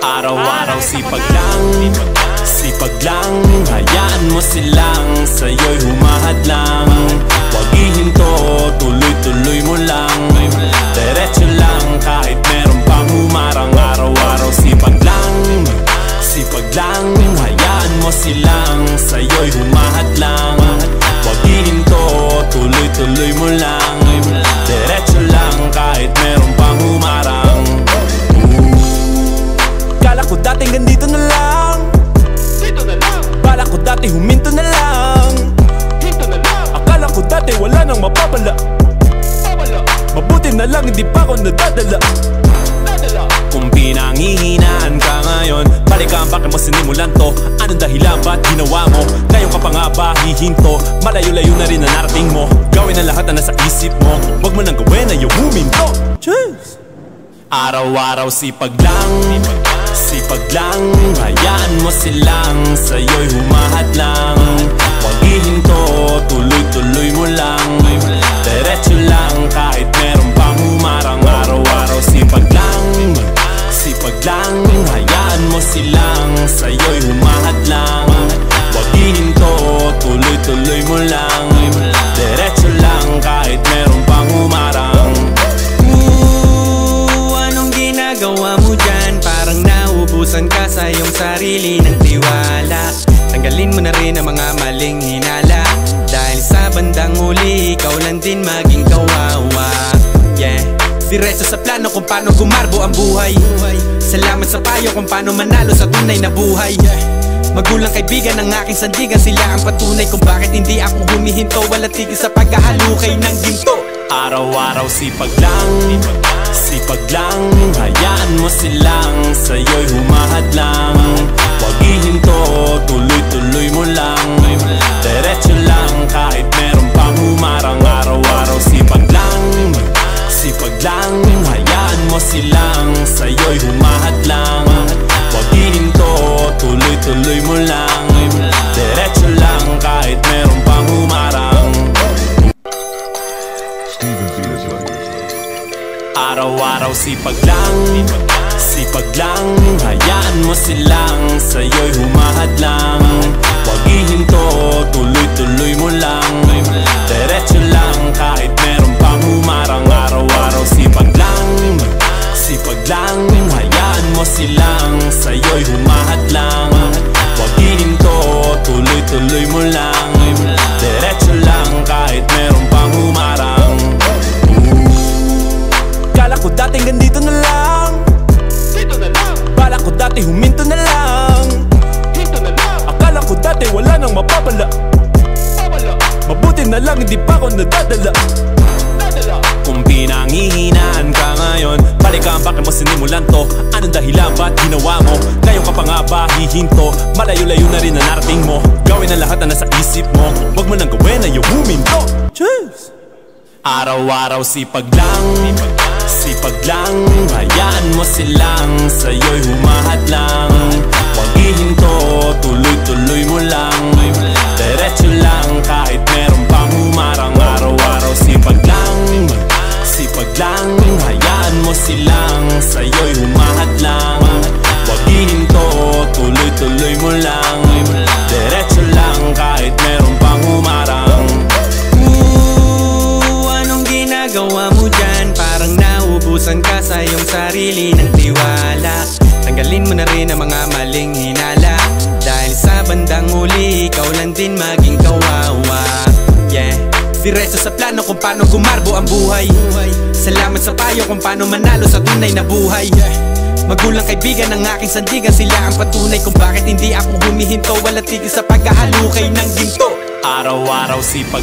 Araw-araw sipag lang, hayaan mo silang sa'yo'y humahadlang. Huwag ihinto, tuloy-tuloy mo lang, diretso lang kahit meron pang humarang. Araw-araw sipag lang, hayaan mo silang sa'yo'y humahadlang. Huwag ihinto, tuloy-tuloy mo lang, diretso lang kahit meron pang humarang. Kala ko dati ganito na lang, dito na lang. Bala ko dati huminto na lang, hinto na lang. Akala ko dati wala nang mapapala, mabuti na lang hindi pa ako nadadala. Kung pinanghihinaan ka ngayon, balikan bakit mo sinimulan to? Anong dahilan ba't ginawa mo? Ngayon ka pa nga ba hihinto? Malayo-layo na rin na narating mo. Gawin ang lahat na nasa isip mo, wag mo nang gawin na yung huminto. Cheers! Araw-araw sipag lang, hayaan mo silang sa'yo'y humahadlang. Huwag ihinto, tuloy-tuloy mo lang, diretso lang kahit meron pang humarang. Araw-araw sipag lang, hayaan mo silang sa'yo'y humahadlang. Huwag ihinto, tuloy-tuloy mo lang, diretso lang kahit meron pang humarang. Anong ginagawa mo dyan? Parang naubusan ka sa iyong sarili ng tiwala. Tanggalin mo na rin ang mga maling hinala, dahil sa bandang huli ikaw lang din maging kawawa. Yeah, diretso sa plano kung paano gumarbo ang buhay. Salamat sa payo kung paano manalo sa tunay na buhay. Magulang kaibigan ng aking sandigan, sila ang patunay kung bakit hindi ako humihinto. Wala tigil sa paghahalukay ng ginto. Araw-araw sipag lang, hayaan mo silang sa'yo'y humahadlang. Huwag ihinto, tuloy-tuloy mo lang, diretso lang kahit meron pang humarang. Araw-araw sipag lang, hayaan mo silang sa'yo'y humahadlang. Huwag ihinto, tuloy-tuloy mo lang, diretso lang kahit meron pang humarang. Araw-araw sipag lang, hayaan mo silang sa'yo'y humahadlang. Huwag ihinto, tuloy-tuloy mo lang, diretso lang kahit meron pang humarang. Araw-araw sipag lang, hayaan mo silang sa'yo'y humahadlang. Huwag ihinto, tuloy-tuloy mo lang, diretso lang kahit meron pang humarang. Kala ko dating ganito na lang, dito na lang. Bala ko dati huminto na lang, hinto na lang. Akala ko dati wala nang mapapala, mabuti na lang hindi pa ako nadadala. Kung pinanghihinaan ka ngayon, balikan bakit mo sinimulan to? Anong dahilan ba't ginawa mo? Ngayon ka pa nga ba hihinto? Malayo-layo na rin na narating mo. Gawin ang lahat na nasa isip mo, wag mo nang gawin na yung huminto. Cheers! Araw-araw sipag lang, hayaan mo silang sa'yo'y humahadlang. Huwag ihinto, tuloy-tuloy mo lang, diretso lang kahit meron pang humarang. Araw-araw sipag lang, hayaan mo silang sa'yo'y humahadlang. Huwag ihinto, tuloy-tuloy mo lang, diretso lang kahit meron pang humarang. Anong ginagawa mo dyan? Parang naubusan ka sa iyong sarili ng tiwala. Tanggalin mo na rin ang mga maling hinala, dahil sa bandang huli ikaw lang din maging kawawa. Yeah, diretso sa plano kung paano gumarbo ang buhay. Salamat sa payo kung paano manalo sa tunay na buhay. Magulang kaibigan ng aking sandigan, sila ang patunay kung bakit hindi ako humihinto. Wala tigil sa paghahalukay ng ginto. Araw-araw sipag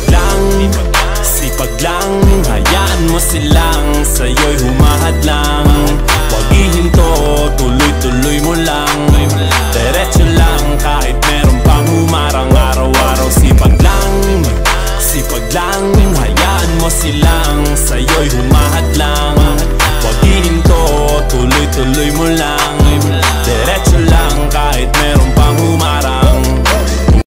lang, hayaan mo silang sa'yo'y humahadlang. Huwag ihinto, tuloy-tuloy mo lang, diretso lang kahit meron pang humarang. Araw-araw